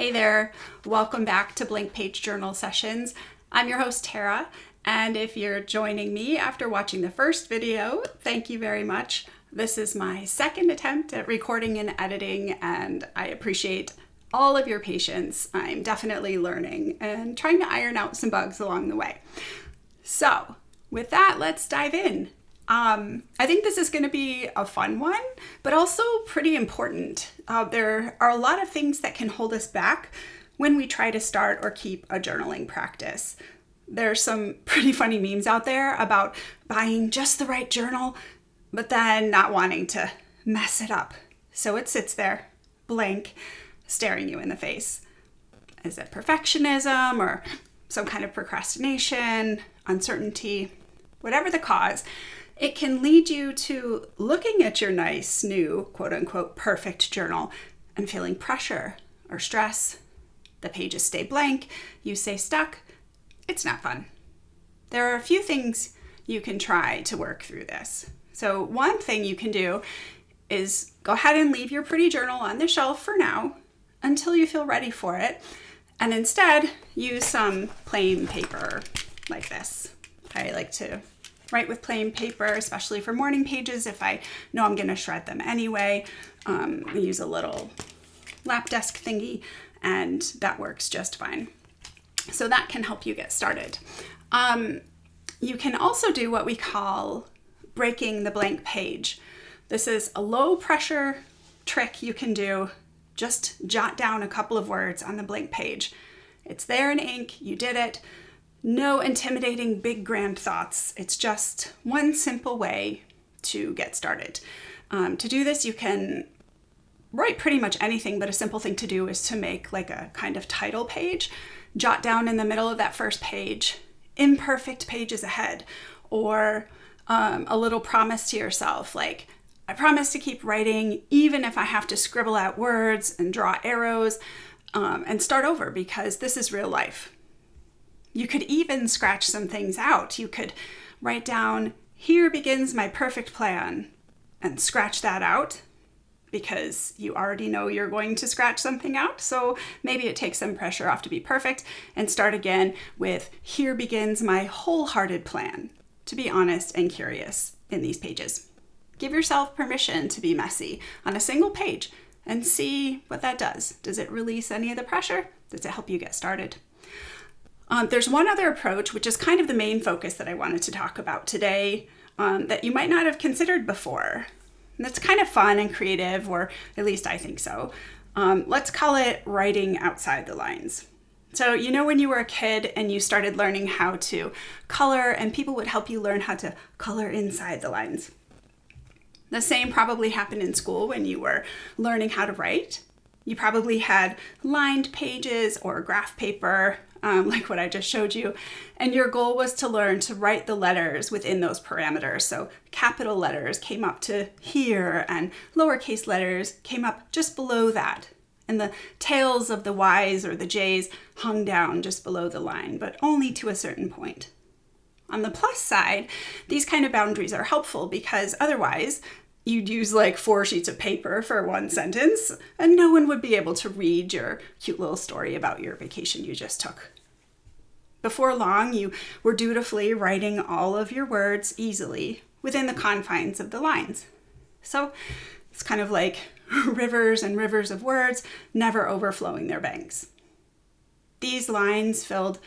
Hey there, welcome back to Blank Page Journal Sessions. I'm your host Tara, and if you're joining me after watching the first video, thank you very much. This is my second attempt at recording and editing, and I appreciate all of your patience. I'm definitely learning and trying to iron out some bugs along the way. So with that, let's dive in. I think this is going to be a fun one, but also pretty important. There are a lot of things that can hold us back when we try to start or keep a journaling practice. There's some pretty funny memes out there about buying just the right journal, but then not wanting to mess it up. So it sits there, blank, staring you in the face. Is it perfectionism or some kind of procrastination, uncertainty, whatever the cause? It can lead you to looking at your nice, new, quote-unquote, perfect journal and feeling pressure or stress. The pages stay blank, you stay stuck. It's not fun. There are a few things you can try to work through this. So one thing you can do is go ahead and leave your pretty journal on the shelf for now until you feel ready for it, and instead use some plain paper like this. I like to write with plain paper, especially for morning pages if I know I'm going to shred them anyway. I use a little lap desk thingy, and that works just fine. So that can help you get started. You can also do what we call breaking the blank page. This is a low pressure trick you can do. Just jot down a couple of words on the blank page. It's there in ink, you did it. No intimidating big grand thoughts. It's just one simple way to get started. To do this, you can write pretty much anything, but a simple thing to do is to make like a kind of title page. Jot down in the middle of that first page, imperfect pages ahead, or a little promise to yourself, like, I promise to keep writing even if I have to scribble out words and draw arrows and start over, because this is real life. You could even scratch some things out. You could write down, here begins my perfect plan, and scratch that out because you already know you're going to scratch something out. So maybe it takes some pressure off to be perfect, and start again with, here begins my wholehearted plan to be honest and curious in these pages. Give yourself permission to be messy on a single page and see what that does. Does it release any of the pressure? Does it help you get started? There's one other approach, which is kind of the main focus that I wanted to talk about today, that you might not have considered before. And that's kind of fun and creative, or at least I think so. Let's call it writing outside the lines. So, you know, when you were a kid and you started learning how to color, and people would help you learn how to color inside the lines. The same probably happened in school when you were learning how to write. You probably had lined pages or graph paper, like what I just showed you, and your goal was to learn to write the letters within those parameters. So capital letters came up to here, and lowercase letters came up just below that. And the tails of the Y's or the J's hung down just below the line, but only to a certain point. On the plus side, these kind of boundaries are helpful because otherwise you'd use like 4 sheets of paper for one sentence, and no one would be able to read your cute little story about your vacation you just took. Before long, you were dutifully writing all of your words easily within the confines of the lines. So it's kind of like rivers and rivers of words, never overflowing their banks. These lines filled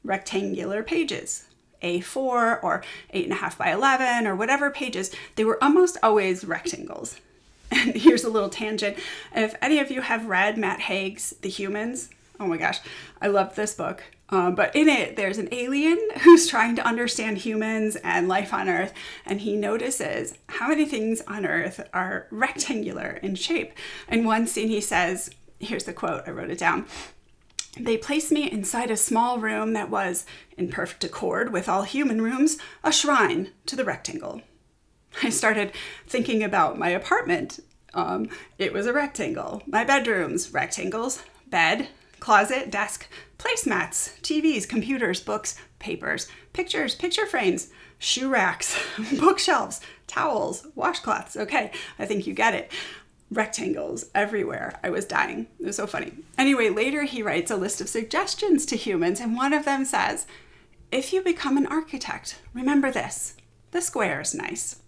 rectangular pages, A4 or 8.5 by 11 or whatever pages. They were almost always rectangles. And here's a little tangent. If any of you have read Matt Haig's The Humans, oh my gosh, I love this book. But in it, there's an alien who's trying to understand humans and life on Earth, and he notices how many things on Earth are rectangular in shape. In one scene, he says, here's the quote, I wrote it down, "They placed me inside a small room that was, in perfect accord with all human rooms, a shrine to the rectangle." I started thinking about my apartment. It was a rectangle. My bedrooms, rectangles, bed, closet, desk, placemats, TVs, computers, books, papers, pictures, picture frames, shoe racks, bookshelves, towels, washcloths. Okay, I think you get it. rectangles everywhere. I was dying. It was so funny. Anyway, later he writes a list of suggestions to humans, and one of them says, if you become an architect, remember this: the square is nice,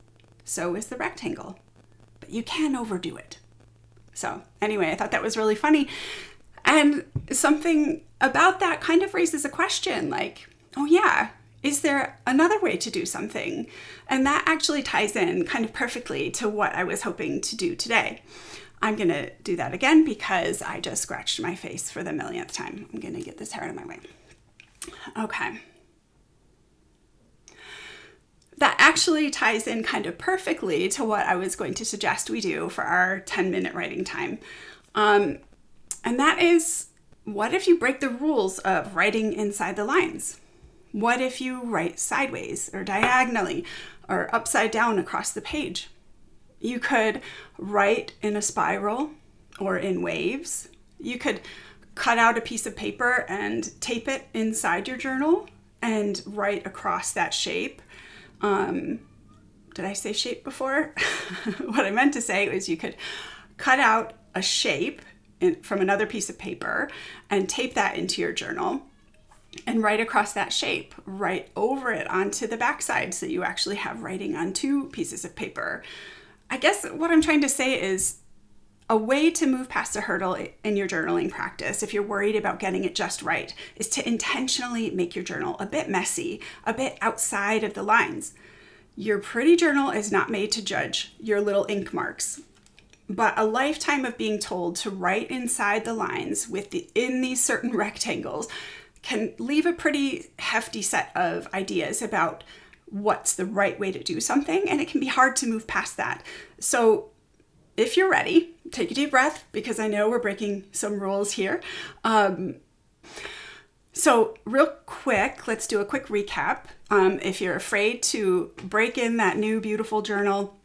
so is the rectangle, but you can't overdo it. So anyway, I thought that was really funny. And something about that kind of raises a question like, oh yeah, is there another way to do something? And that actually ties in kind of perfectly to what I was hoping to do today. I'm going to do that again because I just scratched my face for the millionth time. I'm going to get this hair out of my way. Okay. That actually ties in kind of perfectly to what I was going to suggest we do for our 10-minute writing time. And that is, what if you break the rules of writing inside the lines? What if you write sideways or diagonally or upside down across the page? You could write in a spiral or in waves. You could cut out a piece of paper and tape it inside your journal and write across that shape. Did I say shape before? What I meant to say was you could cut out a shape from another piece of paper and tape that into your journal and write across that shape, write over it onto the backside so you actually have writing on two pieces of paper. I guess what I'm trying to say is a way to move past a hurdle in your journaling practice, if you're worried about getting it just right, is to intentionally make your journal a bit messy, a bit outside of the lines. Your pretty journal is not made to judge your little ink marks, but a lifetime of being told to write inside the lines in these certain rectangles can leave a pretty hefty set of ideas about what's the right way to do something, and it can be hard to move past that. So if you're ready, take a deep breath, because I know we're breaking some rules here. So real quick, let's do a quick recap. If you're afraid to break in that new beautiful journal,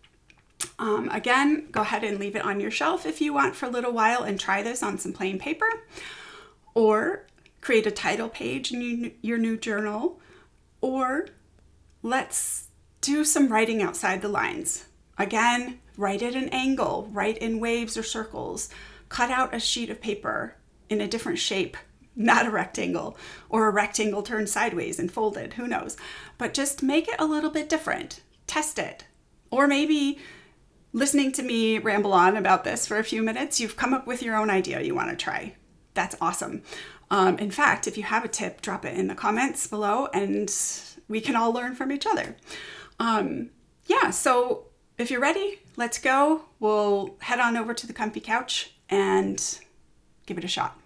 again, go ahead and leave it on your shelf if you want for a little while and try this on some plain paper, or create a title page in your new journal, or let's do some writing outside the lines. Again, write at an angle, write in waves or circles, cut out a sheet of paper in a different shape, not a rectangle, or a rectangle turned sideways and folded, who knows, but just make it a little bit different, test it. Or maybe listening to me ramble on about this for a few minutes, you've come up with your own idea you want to try. That's awesome. In fact, if you have a tip, drop it in the comments below and we can all learn from each other. So if you're ready, let's go. We'll head on over to the comfy couch and give it a shot.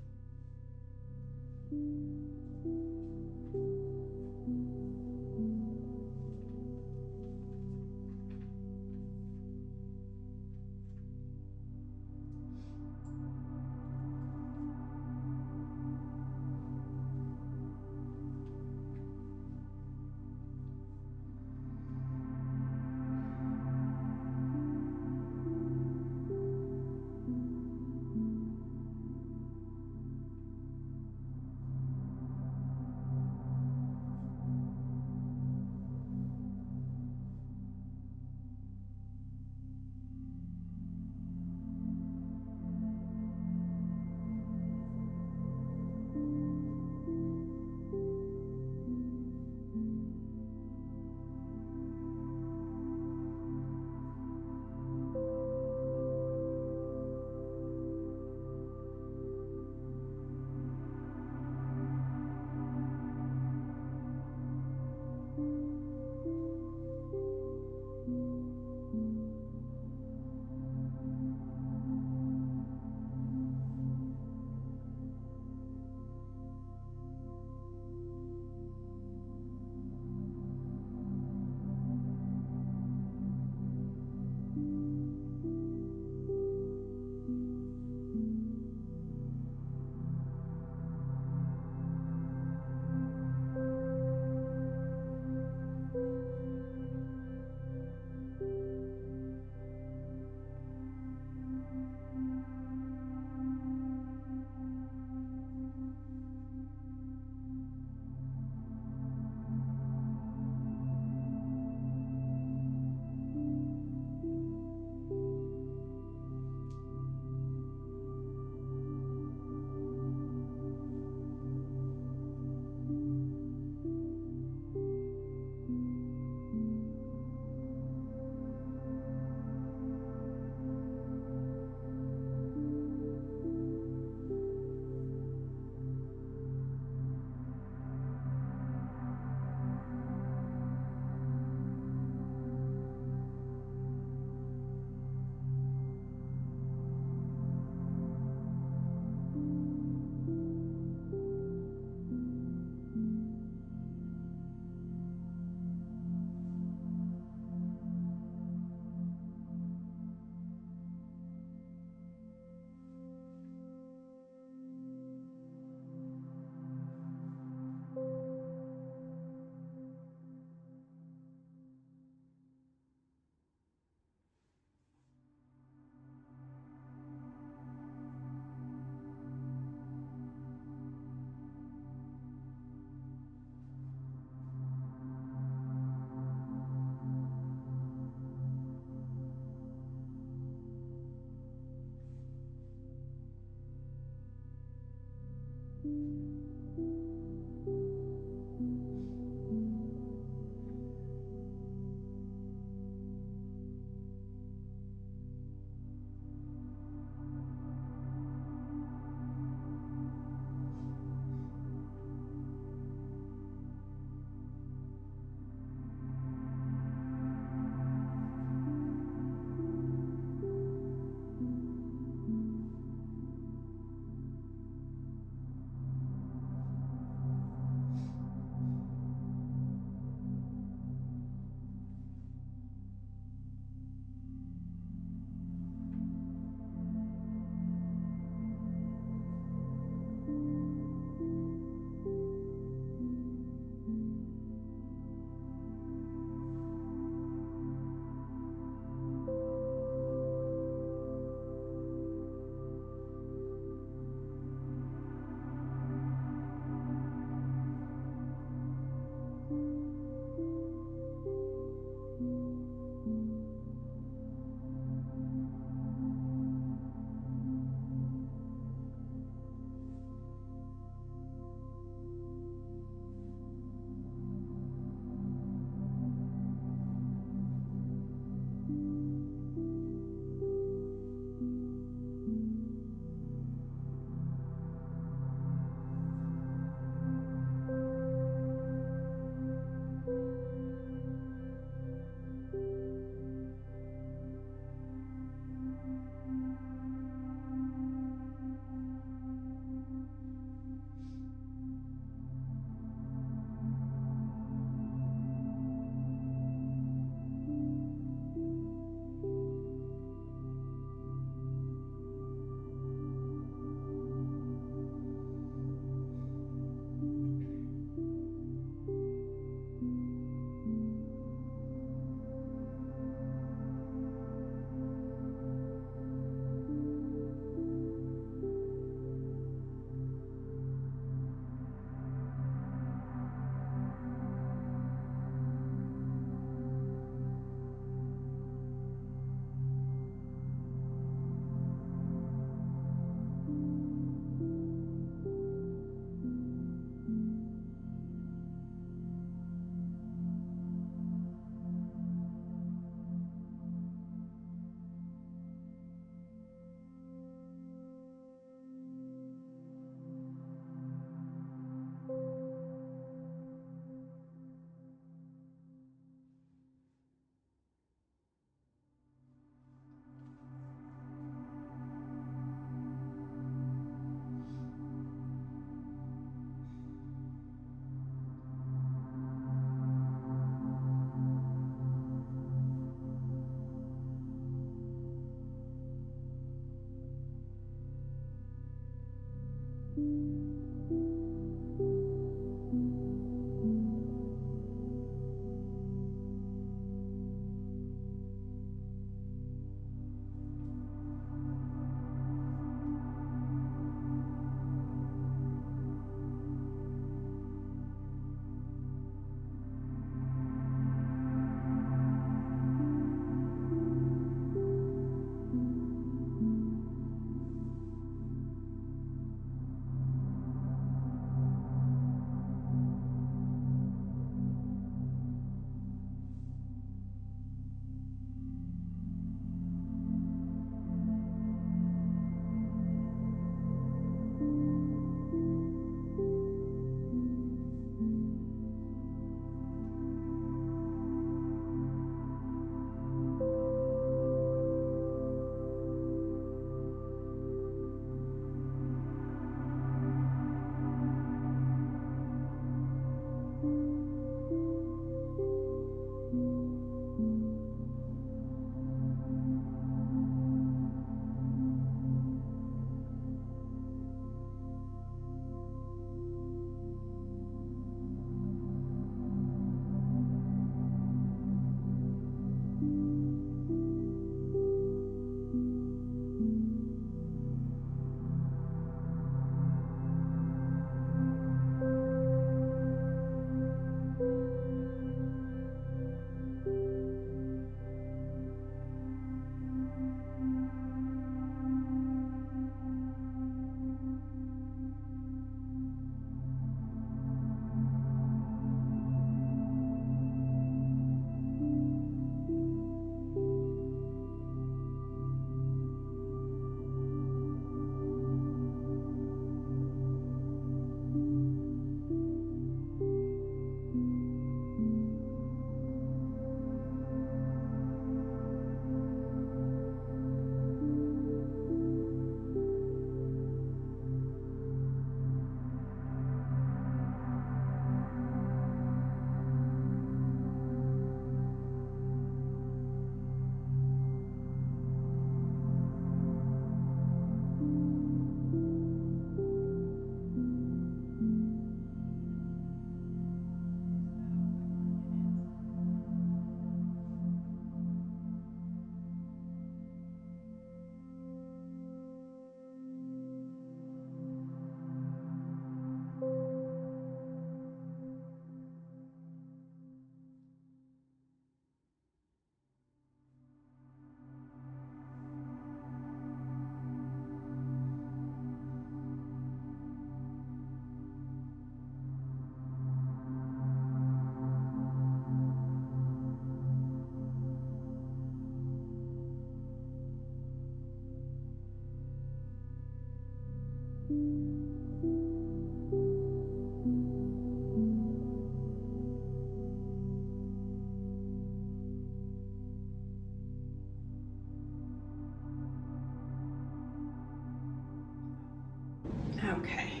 Okay,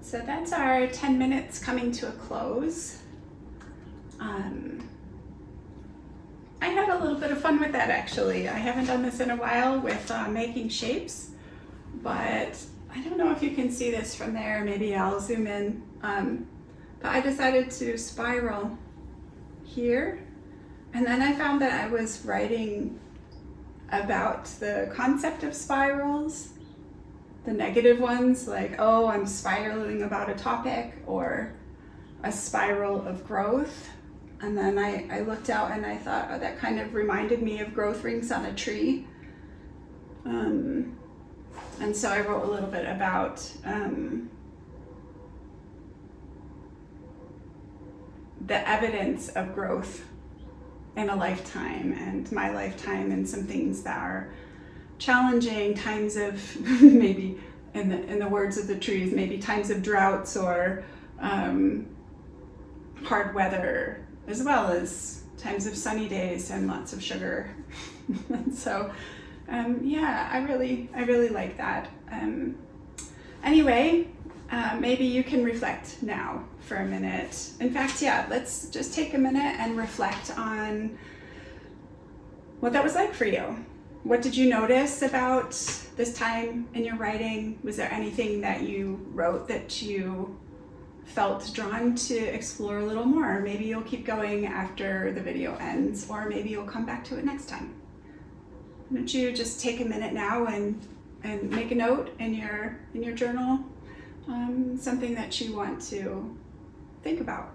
so that's our 10 minutes coming to a close. I had a little bit of fun with that actually. I haven't done this in a while with making shapes, but I don't know if you can see this from there. Maybe I'll zoom in. But I decided to spiral here, and then I found that I was writing about the concept of spirals, the negative ones, like, oh, I'm spiraling about a topic, or a spiral of growth. And then I looked out and I thought, oh, that kind of reminded me of growth rings on a tree. And so I wrote a little bit about the evidence of growth in a lifetime, and my lifetime, and some things that are challenging, times of maybe, in the words of the trees, maybe times of droughts or hard weather, as well as times of sunny days and lots of sugar. And so yeah, I really like that. Anyway, maybe you can reflect now for a minute. In fact, yeah, let's just take a minute and reflect on what that was like for you. What did you notice about this time in your writing? Was there anything that you wrote that you felt drawn to explore a little more? Maybe you'll keep going after the video ends, or maybe you'll come back to it next time. Why don't you just take a minute now and make a note in your journal, something that you want to think about.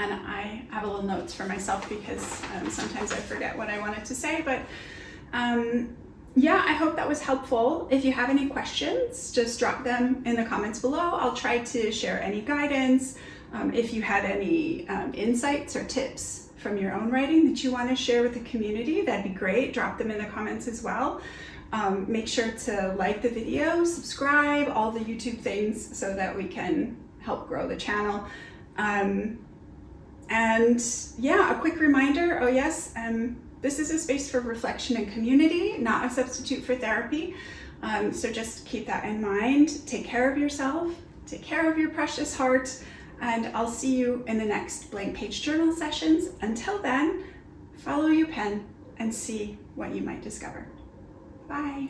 And I have a little notes for myself because sometimes I forget what I wanted to say, but yeah, I hope that was helpful. If you have any questions, just drop them in the comments below. I'll try to share any guidance. If you had any insights or tips from your own writing that you want to share with the community, that'd be great. Drop them in the comments as well. Make sure to like the video, subscribe, all the YouTube things, so that we can help grow the channel. And yeah, a quick reminder, oh yes, this is a space for reflection and community, not a substitute for therapy. So just keep that in mind. Take care of yourself, take care of your precious heart, and I'll see you in the next blank page journal sessions. Until then, follow your pen and see what you might discover. Bye.